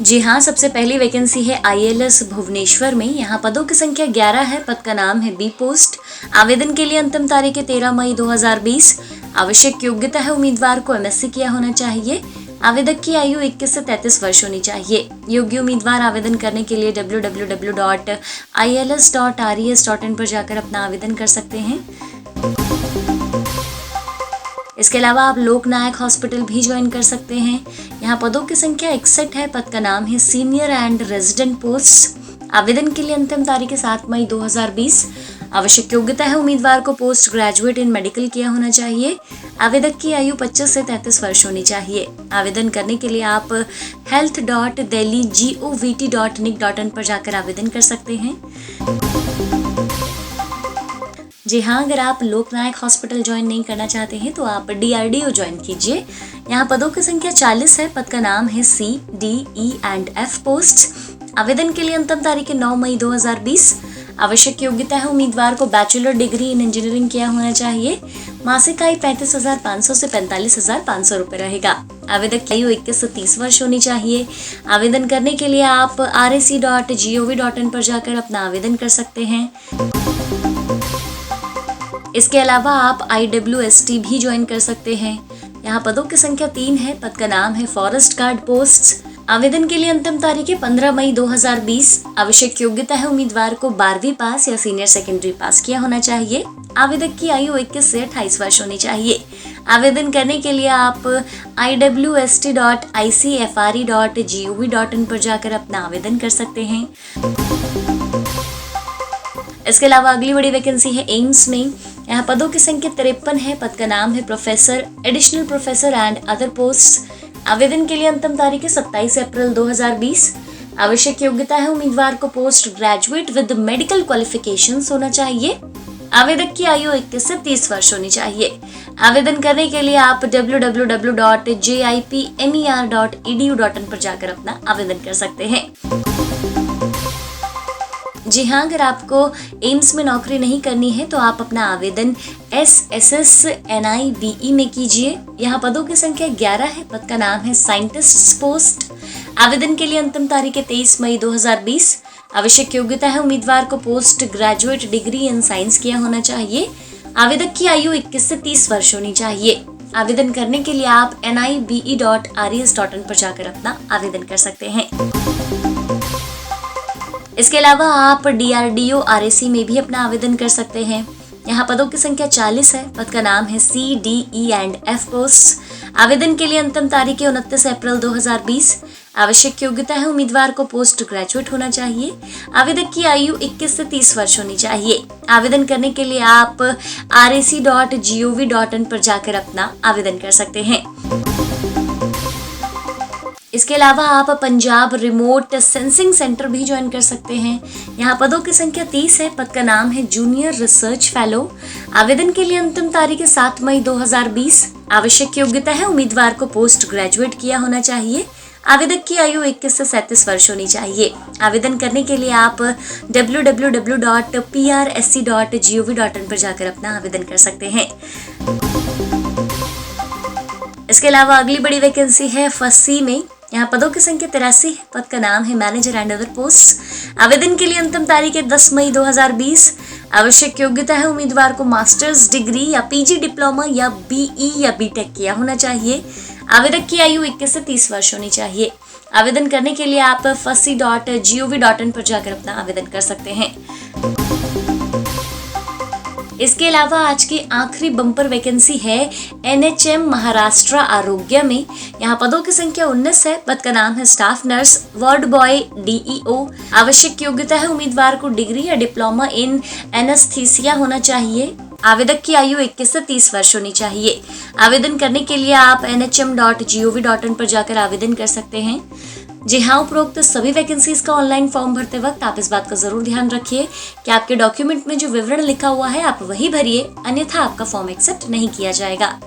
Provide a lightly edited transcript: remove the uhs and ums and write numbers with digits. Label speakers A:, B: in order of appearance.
A: जी हाँ, सबसे पहली वैकेंसी है आईएलएस भुवनेश्वर में। यहाँ पदों की संख्या 11 है। पद का नाम है बी पोस्ट। आवेदन के लिए अंतिम तारीख है 13 मई 2020। आवश्यक योग्यता है उम्मीदवार को एमएससी किया होना चाहिए। आवेदक की आयु 21 से 33 वर्ष होनी चाहिए। योग्य उम्मीदवार आवेदन करने के लिए www.ils.res.in पर जाकर अपना आवेदन कर सकते हैं। इसके अलावा आप लोकनायक हॉस्पिटल भी ज्वाइन कर सकते हैं। यहाँ पदों की संख्या 61 है। पद का नाम है सीनियर एंड रेजिडेंट पोस्ट। आवेदन के लिए अंतिम तारीख है 7 मई 2020। आवश्यक योग्यता है उम्मीदवार को पोस्ट ग्रेजुएट इन मेडिकल किया होना चाहिए। आवेदक की आयु 25 से 33 वर्ष होनी चाहिए। आवेदन करने के लिए आप health.delhi.govt.nic.in पर जाकर आवेदन कर सकते हैं। जी हाँ, अगर आप लोकनायक हॉस्पिटल ज्वाइन नहीं करना चाहते हैं तो आप DRDO ज्वाइन कीजिए। यहाँ पदों की संख्या 40 है। पद का नाम है C, D, E and F post. आवेदन के लिए अंतिम तारीख है 9 मई 2020। आवश्यक योग्यता है उम्मीदवार को बैचलर डिग्री इन इंजीनियरिंग किया होना चाहिए। मासिक आय 35,500 से 45,500 रुपए रहेगा। आवेदक की आयु 21 से 30 वर्ष होनी चाहिए। आवेदन करने के लिए आप rec.gov.in पर जाकर अपना आवेदन कर सकते हैं। इसके अलावा आप IWST भी ज्वाइन कर सकते हैं। यहाँ पदों की संख्या 3 है। पद का नाम है फॉरेस्ट गार्ड पोस्ट। आवेदन के लिए अंतिम तारीख है 15 मई 2020। आवश्यक योग्यता है उम्मीदवार को 12वीं पास या सीनियर सेकेंडरी पास किया होना चाहिए। आवेदक की आयु 21 से 28 वर्ष होनी चाहिए। आवेदन करने के लिए आप iwst.icfre.gov.in पर जाकर अपना आवेदन कर सकते हैं। इसके अलावा अगली बड़ी वैकेंसी है एम्स में। यहाँ पदों की संख्या 53 है। पद का नाम है professor, additional professor and other post. आवेदन के लिए अंतिम तारीख है 27 अप्रैल 2020। आवश्यक योग्यता है उम्मीदवार को post graduate with medical qualifications होना चाहिए। आवेदक की आयु 21 से 30 वर्ष होनी चाहिए। आवेदन करने के लिए आप www.jipmer.edu.in पर जाकर अपना आवेदन कर सकते हैं। जी हाँ, अगर आपको एम्स में नौकरी नहीं करनी है तो आप अपना आवेदन SSSNIBE में कीजिए। यहाँ पदों की संख्या 11 है। पद का नाम है साइंटिस्ट पोस्ट। आवेदन के लिए अंतिम तारीख है 23 मई 2020। आवश्यक योग्यता है उम्मीदवार को post graduate degree in science किया होना चाहिए। आवेदक की आयु 21 से 30 वर्ष होनी चाहिए। आवेदन करने के लिए आप nibe.res.in पर जाकर अपना आवेदन कर सकते हैं। इसके अलावा आप DRDO RAC में भी अपना आवेदन कर सकते हैं। यहाँ पदों की संख्या 40 है। पद का नाम है C, D, E and F post. आवेदन के लिए अंतिम तारीख है 29 अप्रैल 2020। आवश्यक योग्यता है उम्मीदवार को पोस्ट ग्रेजुएट होना चाहिए। आवेदक की आयु 21 से 30 वर्ष होनी चाहिए। आवेदन करने के लिए आप rec.gov.in पर जाकर अपना आवेदन कर सकते हैं। इसके अलावा आप पंजाब रिमोट सेंसिंग सेंटर भी ज्वाइन कर सकते हैं। यहाँ पदों की संख्या 30 है। पद का नाम है जूनियर रिसर्च फेलो। आवेदन के लिए अंतिम तारीख है 7 मई 2020। आवश्यक योग्यता है उम्मीदवार को पोस्ट ग्रेजुएट किया होना चाहिए। आवेदक की आयु 21 से 37 वर्ष होनी चाहिए। आवेदन करने के लिए आप www.prsc.gov.in पर जाकर अपना आवेदन कर सकते हैं। इसके अलावा अगली बड़ी वैकेंसी है फसी में। यहाँ पदों की संख्या 83 है। पद का नाम है मैनेजर एंड अदर पोस्ट। आवेदन के लिए अंतिम तारीख है 10 मई 2020। आवश्यक योग्यता है उम्मीदवार को मास्टर्स डिग्री या PG डिप्लोमा या BE या BTech किया होना चाहिए। आवेदक की आयु 21 से 30 वर्ष होनी चाहिए। आवेदन करने के लिए आप fussy.gov.in पर जाकर अपना आवेदन कर सकते हैं। इसके अलावा आज की आखिरी बम्पर वैकेंसी है NHM महाराष्ट्र आरोग्य में। यहाँ पदों की संख्या 19 है। पद का नाम है staff nurse, ward boy, DEO। आवश्यक योग्यता है उम्मीदवार को डिग्री या डिप्लोमा इन एनेस्थीसिया होना चाहिए। आवेदक की आयु 21 से 30 वर्ष होनी चाहिए। आवेदन करने के लिए आप nhm.gov.in पर जाकर आवेदन कर सकते हैं। जी हाँ, उपरोक्त सभी वैकेंसीज का ऑनलाइन फॉर्म भरते वक्त आप इस बात का जरूर ध्यान रखिए कि आपके डॉक्यूमेंट में जो विवरण लिखा हुआ है आप वही भरिए, अन्यथा आपका फॉर्म एक्सेप्ट नहीं किया जाएगा।